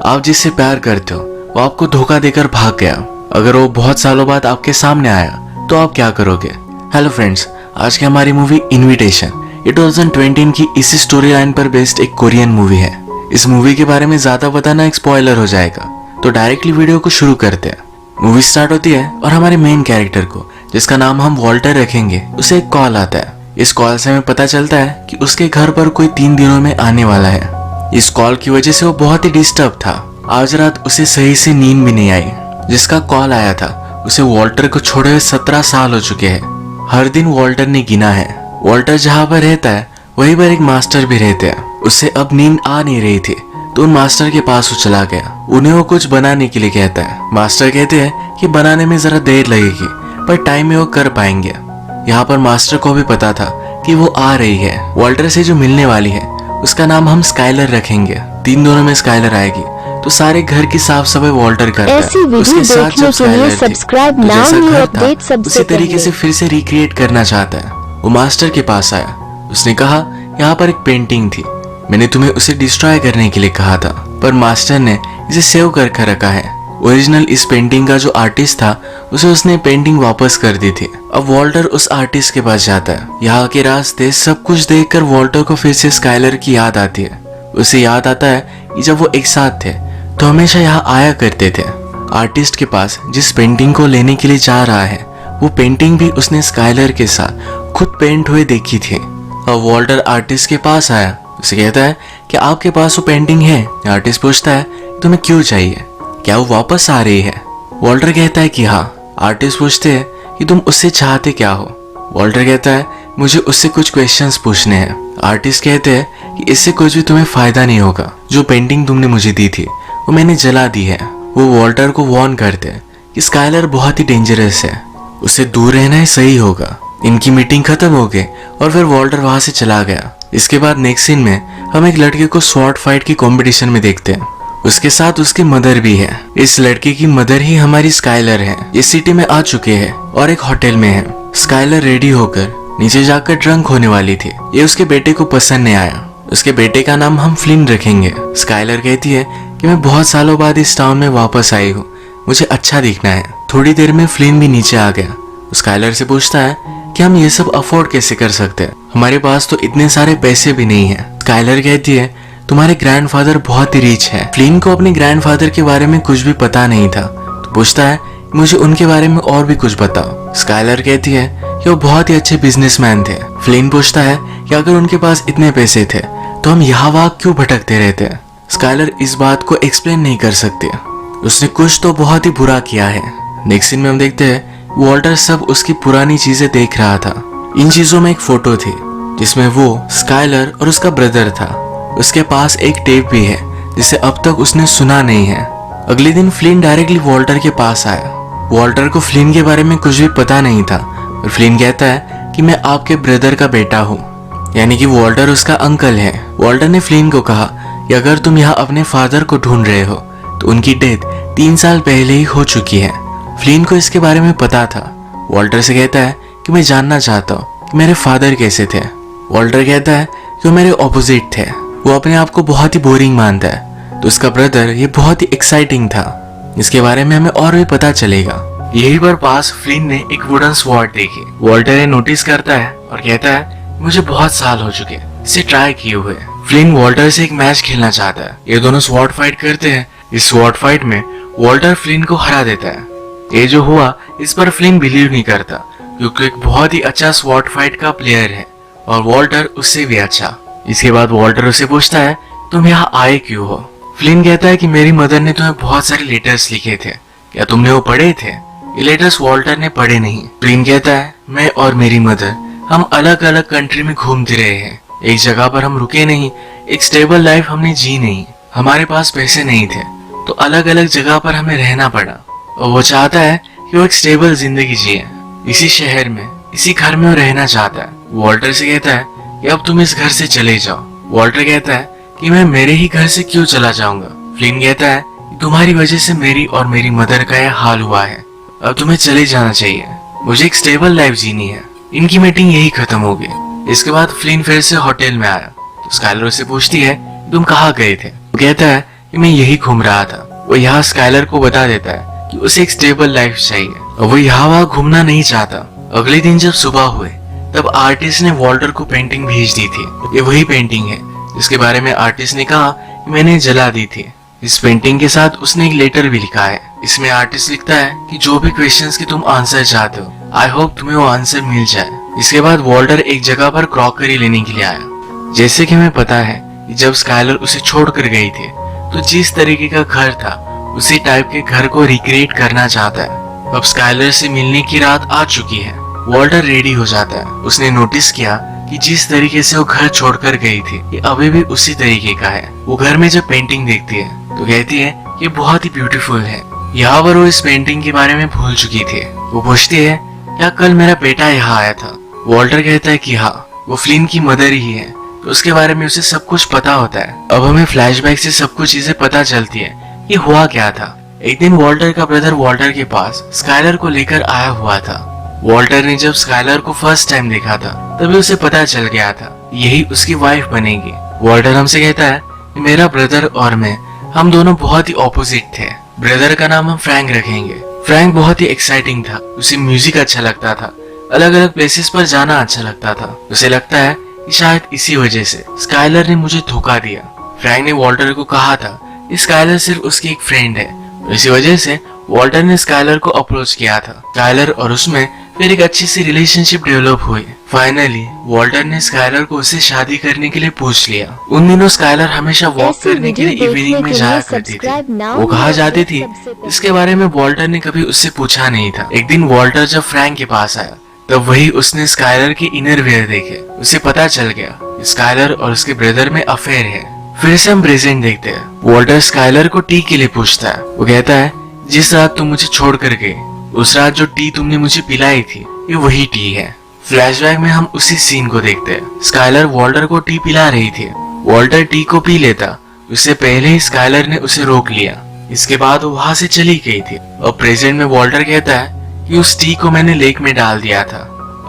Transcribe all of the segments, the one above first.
आप जिससे प्यार करते हो वो आपको धोखा देकर भाग गया। अगर वो बहुत सालों बाद आपके सामने आया तो आप क्या करोगे? हेलो फ्रेंड्स, आज की हमारी मूवी इनविटेशन ये 2020 की इसी स्टोरी लाइन पर बेस्ड एक कोरियन मूवी है। इस मूवी के बारे में ज्यादा बताना एक स्पॉइलर हो जाएगा, तो डायरेक्टली वीडियो को शुरू करते हैं। मूवी स्टार्ट होती है और हमारे मेन कैरेक्टर को, जिसका नाम हम वॉल्टर रखेंगे, उसे एक कॉल आता है। इस कॉल से हमें पता चलता है कि उसके घर पर कोई 3 दिनों में आने वाला है। इस कॉल की वजह से वो बहुत ही डिस्टर्ब था। आज रात उसे सही से नींद भी नहीं आई। जिसका कॉल आया था उसे वॉल्टर को छोड़े हुए 17 साल हो चुके हैं। हर दिन वॉल्टर ने गिना है। वॉल्टर जहाँ पर रहता है वहीं पर एक मास्टर भी रहते हैं। उससे अब नींद आ नहीं रही थी तो उन मास्टर के पास वो चला गया। उन्हें वो कुछ बनाने के लिए कहता है। मास्टर कहते हैं कि बनाने में जरा देर लगेगी पर टाइम में वो कर पाएंगे। यहाँ पर मास्टर को भी पता था कि वो आ रही है। वॉल्टर से जो मिलने वाली है उसका नाम हम स्काइलर रखेंगे। 3 दिनों में स्काइलर आएगी तो सारे घर की साफ सफाई वॉल्टर करता है। उसके साथ जब स्काइलर थी, तो जैसा घर था उसी तरीके से फिर से रिक्रिएट करना चाहता है। वो मास्टर के पास आया। उसने कहा यहाँ पर एक पेंटिंग थी, मैंने तुम्हें उसे डिस्ट्रॉय करने के लिए कहा था, पर मास्टर ने इसे सेव करके रखा है। ओरिजिनल इस पेंटिंग का जो आर्टिस्ट था उसे उसने पेंटिंग वापस कर दी थी। अब वॉल्टर उस आर्टिस्ट के पास जाता है। यहाँ के रास्ते सब कुछ देखकर वॉल्टर को फिर से स्काइलर की याद आती है। उसे याद आता है कि जब वो एक साथ थे तो हमेशा यहाँ आया करते थे। आर्टिस्ट के पास जिस पेंटिंग को लेने के लिए जा रहा है वो पेंटिंग भी उसने स्काइलर के साथ खुद पेंट हुए देखी थी। अब वॉल्टर आर्टिस्ट के पास आया। उसे कहता है कि आपके पास वो पेंटिंग है। आर्टिस्ट पूछता है तुम्हें क्यों चाहिए, क्या वो वापस आ रही है? वॉल्टर कहता है कि हाँ। आर्टिस्ट पूछते हैं कि तुम उससे चाहते क्या हो? वॉल्टर कहता है मुझे उससे कुछ क्वेश्चंस पूछने हैं। आर्टिस्ट कहते हैं कि इससे कुछ भी तुम्हें फायदा नहीं होगा। जो पेंटिंग तुमने मुझे दी थी वो मैंने जला दी है। वो वॉल्टर को वार्न करते हैं कि स्काइलर बहुत ही डेंजरस है, उससे दूर रहना ही सही होगा। इनकी मीटिंग खत्म हो गई और फिर वॉल्टर वहां से चला गया। इसके बाद नेक्स्ट सीन में हम एक लड़के को स्वॉर्ड फाइट की कंपटीशन में देखते हैं। उसके साथ उसकी मदर भी है। इस लड़के की मदर ही हमारी स्काइलर है। इस सिटी में आ चुके हैं और एक होटल में है। स्काइलर रेडी होकर नीचे जाकर ड्रंक होने वाली थी। ये उसके बेटे को पसंद नहीं आया। उसके बेटे का नाम हम फ्लिन रखेंगे। स्काइलर कहती है कि मैं बहुत सालों बाद इस टाउन में वापस आई हूँ, मुझे अच्छा दिखना है। थोड़ी देर में फ्लिन भी नीचे आ गया। स्काइलर से पूछता है कि हम ये सब अफोर्ड कैसे कर सकते हैं, हमारे पास तो इतने सारे पैसे भी नहीं है। स्काइलर कहती है तुम्हारे ग्रैंडफादर बहुत ही रिच है। फ्लिन को अपने ग्रैंडफादर के बारे में कुछ भी पता नहीं था तो पूछता है मुझे उनके बारे में और भी कुछ बताओ। स्काइलर कहती है कि वो बहुत ही अच्छे बिजनेसमैन थे। फ्लिन पूछता है कि अगर उनके पास इतने पैसे थे तो हम यहाँ वहाँ क्यों भटकते रहते हैं? स्काइलर इस बात को एक्सप्लेन नहीं कर सकते। उसने कुछ तो बहुत ही बुरा किया है। नेक्स्ट सीन में हम देखते हैं वॉल्टर सब उसकी पुरानी चीजें देख रहा था। इन चीजों में एक फोटो थी जिसमें वो, स्काइलर और उसका ब्रदर था। उसके पास एक टेप भी है जिसे अब तक उसने सुना नहीं है। अगले दिन फ्लिन डायरेक्टली वॉल्टर के पास आया। वॉल्टर को फ्लिन के बारे में कुछ भी पता नहीं था और फ्लिन कहता है कि मैं आपके ब्रदर का बेटा हूँ, यानी कि वॉल्टर उसका अंकल है। वॉल्टर ने फ्लिन को कहा कि अगर तुम यहाँ अपने फादर को ढूंढ रहे हो तो उनकी डेथ 3 साल पहले ही हो चुकी है। फ्लिन को इसके बारे में पता था। वॉल्टर से कहता है कि मैं जानना चाहता हूँ कि मेरे फादर कैसे थे। वॉल्टर कहता है कि वो मेरे ऑपोजिट थे, वो अपने आप को बहुत ही बोरिंग मानता है। तो उसका ब्रदर ये बहुत ही एक्साइटिंग था, इसके बारे में हमें और भी पता चलेगा। यही पर पास फ्लिन ने एक वुडन स्वॉर्ड देखी। वॉल्टर ये नोटिस करता है और कहता है मुझे बहुत साल हो चुके इसे ट्राई किए हुए। फ्लिन वॉल्टर से एक मैच खेलना चाहता है। ये दोनों स्वॉर्ड फाइट करते हैं। इस स्वॉर्ड फाइट में वॉल्टर फ्लिन को हरा देता है। ये जो हुआ इस पर फ्लिन बिलीव नहीं करता क्योंकि एक बहुत ही अच्छा स्वॉर्ड फाइट का प्लेयर है और वॉल्टर उससे भी अच्छा। इसके बाद वॉल्टर उसे पूछता है तुम यहाँ आए क्यों हो? फ्लिन कहता है कि मेरी मदर ने तुम्हें बहुत सारे लेटर्स लिखे थे, क्या तुमने वो पढ़े थे? ये लेटर्स वॉल्टर ने पढ़े नहीं। फ्लिन कहता है मैं और मेरी मदर हम अलग अलग कंट्री में घूमते रहे हैं, एक जगह पर हम रुके नहीं, एक स्टेबल लाइफ हमने जी नहीं। हमारे पास पैसे नहीं थे तो अलग अलग जगह पर हमें रहना पड़ा और वो चाहता है कि वो एक स्टेबल जिंदगी जिए। इसी शहर में इसी घर में वो रहना चाहता है। वॉल्टर से कहता है कि अब तुम इस घर से चले जाओ। वॉल्टर कहता है कि मैं मेरे ही घर से क्यों चला जाऊंगा? फ्लिन कहता है कि तुम्हारी वजह से मेरी और मेरी मदर का यह हाल हुआ है, अब तुम्हें चले जाना चाहिए, मुझे एक स्टेबल लाइफ जीनी है। इनकी मीटिंग यही खत्म हो गई। इसके बाद फ्लिन फिर से होटल में आया तो स्काइलर से पूछती है तुम कहाँ गए थे? वो कहता है कि मैं यही घूम रहा था। वो यहाँ स्काइलर को बता देता है कि उसे एक स्टेबल लाइफ चाहिए और वो यहाँ वहाँ घूमना नहीं चाहता। अगले दिन जब सुबह हुए तब आर्टिस्ट ने वॉल्टर को पेंटिंग भेज दी थी। ये वही पेंटिंग है जिसके बारे में आर्टिस्ट ने कहा कि मैंने जला दी थी। इस पेंटिंग के साथ उसने एक लेटर भी लिखा है। इसमें आर्टिस्ट लिखता है कि जो भी क्वेश्चंस की तुम आंसर चाहते हो, आई होप तुम्हें वो आंसर मिल जाए। इसके बाद वॉल्टर एक जगह पर क्रॉकरी लेने के लिए आया। जैसे कि हमें पता है कि जब स्काइलर उसे छोड़कर गई थी तो जिस तरीके का घर था उसी टाइप के घर को रिक्रिएट करना चाहता है। अब स्काइलर से मिलने की रात आ चुकी है। वॉल्टर रेडी हो जाता है। उसने नोटिस किया कि जिस तरीके से वो घर छोड़कर गई थी ये अभी भी उसी तरीके का है। वो घर में जब पेंटिंग देखती है तो कहती है ये बहुत ही ब्यूटीफुल है। यहाँ पर वो इस पेंटिंग के बारे में भूल चुकी थी। वो पूछती है क्या कल मेरा बेटा यहाँ आया था? वॉल्टर कहता है कि हाँ, वो फ्लिन की मदर ही है। तो उसके बारे में उसे सब कुछ पता होता है। अब हमें फ्लैशबैक से सब कुछ चीजें पता चलती है कि हुआ क्या था। एक दिन वॉल्टर का ब्रदर वॉल्टर के पास स्काइलर को लेकर आया हुआ था। वॉल्टर ने जब स्काइलर को फर्स्ट टाइम देखा था तभी उसे पता चल गया था यही उसकी वाइफ बनेगी। वॉल्टर हमसे कहता है कि मेरा ब्रदर और मैं, हम दोनों बहुत ही ऑपोजिट थे। ब्रदर का नाम हम फ्रैंक रखेंगे। फ्रैंक बहुत ही एक्साइटिंग था। उसे म्यूजिक अच्छा लगता था, अलग अलग प्लेसेस पर जाना अच्छा लगता था। उसे लगता है कि शायद इसी वजह से स्काइलर ने मुझे धोखा दिया। फ्रैंक ने वॉल्टर को कहा था कि स्काइलर सिर्फ उसकी एक फ्रेंड है। इसी वजह से वॉल्टर ने स्काइलर को अप्रोच किया था। स्काइलर और उसमें फिर एक अच्छी सी रिलेशनशिप डेवलप हुई। फाइनली वॉल्टर ने स्काइलर को उससे शादी करने के लिए पूछ लिया। उन दिनों स्काइलर हमेशा वॉक करने के लिए इवनिंग में जाया करती थी। वो कहाँ जाती थी इसके बारे में वॉल्टर ने कभी उससे पूछा नहीं था। एक दिन वॉल्टर जब फ्रैंक के पास आया तब वही उसने स्काइलर के इनर वेयर देखे। उसे पता चल गया स्काइलर और उसके ब्रदर में अफेयर है। फिर से हम प्रेजेंट देखते हैं। वॉल्टर स्काइलर को टी के लिए पूछता है। वो कहता है जिस रात तुम मुझे छोड़ कर गए उस रात जो टी तुमने मुझे पिलाई थी ये वही टी है। फ्लैशबैक में हम उसी सीन को देखते हैं। स्काइलर वॉल्टर को टी पिला रही थी। वॉल्टर टी को पी लेता, उससे पहले ही स्काइलर ने उसे रोक लिया। इसके बाद वो वहां से चली गई थी। और प्रेजेंट में वॉल्टर कहता है कि उस टी को मैंने लेक में डाल दिया था।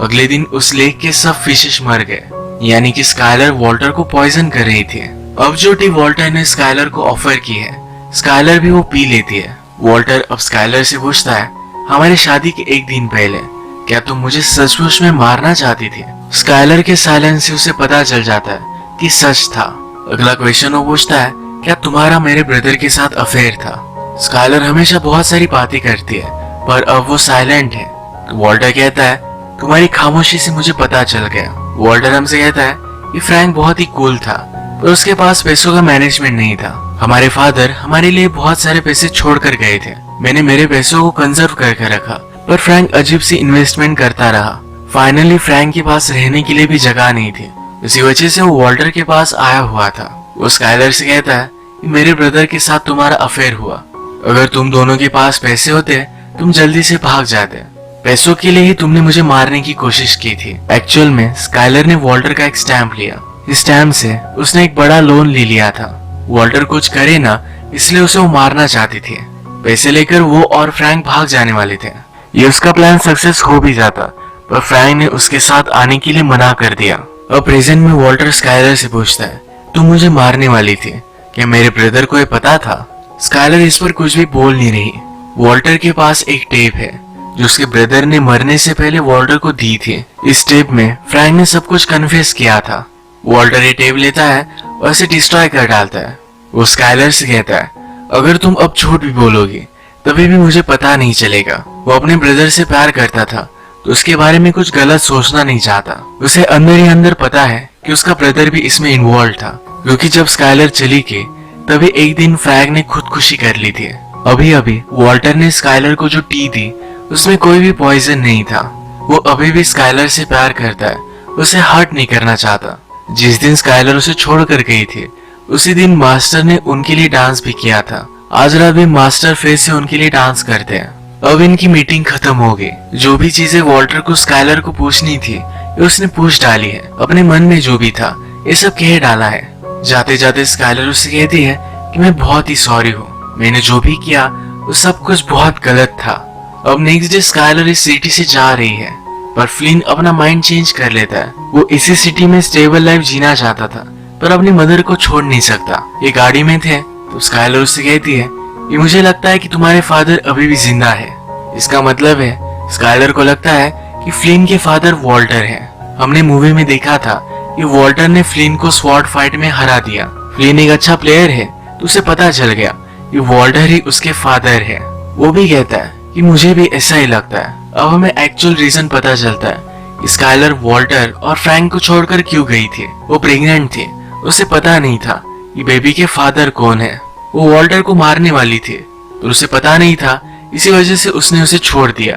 अगले दिन उस लेक के सब फिशेस मर गए, यानी कि स्काइलर वॉल्टर को पॉइजन कर रही थी। अब जो टी वॉल्टर ने स्काइलर को ऑफर की है स्काइलर भी वो पी लेती है। वॉल्टर अब स्काइलर से पूछता है हमारी शादी के एक दिन पहले क्या तुम मुझे सचमुच में मारना चाहती थी? स्काइलर के साइलेंस से उसे पता चल जाता है कि सच था। अगला क्वेश्चन वो पूछता है क्या तुम्हारा मेरे ब्रदर के साथ अफेयर था? स्काइलर हमेशा बहुत सारी बातें करती है पर अब वो साइलेंट है। वॉल्टर कहता है तुम्हारी खामोशी से मुझे पता चल गया। वॉल्टर हमसे कहता है कि फ्रैंक बहुत ही कूल था पर उसके पास पैसों का मैनेजमेंट नहीं था। हमारे फादर हमारे लिए बहुत सारे पैसे छोड़ कर गए थे। मैंने मेरे पैसों को कंजर्व करके रखा पर फ्रैंक अजीब सी इन्वेस्टमेंट करता रहा। फाइनली फ्रैंक के पास रहने के लिए भी जगह नहीं थी। इसी वजह से वो वॉल्टर के पास आया हुआ था। वो स्काइलर से कहता है कि मेरे ब्रदर के साथ तुम्हारा अफेयर हुआ। अगर तुम दोनों के पास पैसे होते तुम जल्दी से भाग जाते। पैसों के लिए ही तुमने मुझे मारने की कोशिश की थी। एक्चुअल में स्काइलर ने वॉल्टर का एक स्टैम्प लिया। इस स्टैम्प से उसने एक बड़ा लोन ले लिया था। वॉल्टर कुछ करे ना इसलिए उसे वो मारना चाहती थी। पैसे लेकर वो और फ्रैंक भाग जाने वाले थे। ये उसका प्लान सक्सेस हो भी जाता पर फ्रैंक ने उसके साथ आने के लिए मना कर दिया। अब प्रेजेंट में वॉल्टर स्काइलर से पूछता है तुम मुझे मारने वाली थी, क्या मेरे ब्रदर को ये पता था? स्काइलर इस पर कुछ भी बोल नहीं रही। वॉल्टर के पास एक टेप है जो उसके ब्रदर ने मरने से पहले वॉल्टर को दी थी। इस टेप में फ्रैंक ने सब कुछ कन्फेस किया था। वॉल्टर ये टेप लेता है और इसे डिस्ट्रॉय कर डालता है। वो स्काइलर से कहता है अगर तुम अब झूठ भी बोलोगी तभी भी मुझे पता नहीं चलेगा। वो अपने ब्रदर से प्यार करता था तो उसके बारे में कुछ गलत सोचना नहीं चाहता। उसे अंदर ही अंदर पता है कि उसका ब्रदर भी इसमें इन्वॉल्व था, क्योंकि जब स्काइलर चली गई तभी एक दिन फ्रैंक ने खुदकुशी कर ली थी। अभी अभी वॉल्टर ने स्काइलर को जो टी दी उसमें कोई भी पॉइजन नहीं था। वो अभी भी स्काइलर से प्यार करता है, उसे हर्ट नहीं करना चाहता। जिस दिन स्काइलर उसे छोड़ कर गई थी उसी दिन मास्टर ने उनके लिए डांस भी किया था। आज रात भी मास्टर फिर से उनके लिए डांस करते हैं। अब इनकी मीटिंग खत्म हो गई। जो भी चीजें वॉल्टर को स्काइलर को पूछनी थी ये उसने पूछ डाली है। अपने मन में जो भी था ये सब कह डाला है। जाते जाते स्काइलर उससे कहती है कि मैं बहुत ही सॉरी हूँ, मैंने जो भी किया वो सब कुछ बहुत गलत था। अब नेक्स्ट डे स्काइलर इस सिटी से जा रही है पर फ्लिन अपना माइंड चेंज कर लेता है। वो इसी सिटी में स्टेबल लाइफ जीना चाहता था पर अपनी मदर को छोड़ नहीं सकता। ये गाड़ी में थे तो स्काइलर उससे कहती है कि मुझे लगता है कि तुम्हारे फादर अभी भी जिंदा है। इसका मतलब है स्काइलर को लगता है कि फ्लिन के फादर वॉल्टर हैं। हमने मूवी में देखा था कि वॉल्टर ने फ्लिन को स्वॉर्ड फाइट में हरा दिया। फ्लिन एक अच्छा प्लेयर है तो उसे पता चल गया कि वॉल्टर ही उसके फादर है। वो भी कहता है कि मुझे भी ऐसा ही लगता है। अब हमें एक्चुअल रीजन पता चलता है कि स्काइलर वॉल्टर और फ्रैंक को छोड़कर क्यों गई थी। वो प्रेग्नेंट थी, उसे पता नहीं था कि बेबी के फादर कौन है। वो वॉल्टर को मारने वाली थी तो उसे पता नहीं था, इसी वजह से उसने उसे छोड़ दिया।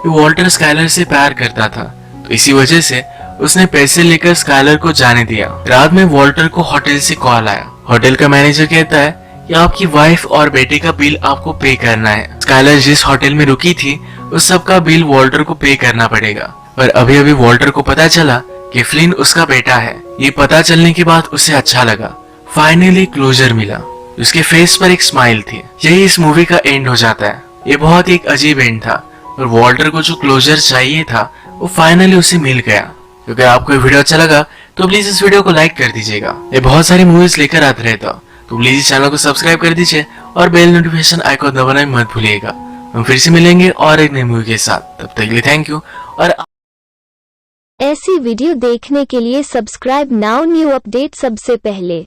वॉल्टर स्काइलर से प्यार करता था तो इसी वजह से उसने पैसे लेकर स्काइलर को जाने दिया। रात में वॉल्टर को होटल से कॉल आया। होटल का मैनेजर कहता है कि आपकी वाइफ और बेटे का बिल आपको पे करना है। स्काइलर जिस होटल में रुकी थी उस सब का बिल वॉल्टर को पे करना पड़ेगा। पर अभी अभी वॉल्टर को पता चला कि फ्लिन उसका बेटा है। ये पता चलने के बाद उसे अच्छा लगा, फाइनली क्लोजर मिला। उसके फेस पर एक स्माइल थी। यही इस मूवी का एंड हो जाता है। ये बहुत एक अजीब एंड था और वॉल्टर को जो क्लोजर चाहिए था वो फाइनली उसे मिल गया। अगर आपको ये वीडियो अच्छा लगा तो प्लीज इस वीडियो को लाइक कर दीजिएगा। ये बहुत सारी मूवीज लेकर आते रहता तो प्लीज इस चैनल को सब्सक्राइब कर दीजिए और बेल नोटिफिकेशन आइकॉन दबाना मत भूलिएगा। हम फिर से मिलेंगे और एक नई मूवी के साथ। तब तक के लिए थैंक यू। और ऐसी वीडियो देखने के लिए सब्सक्राइब नाउ, न्यू अपडेट सबसे पहले।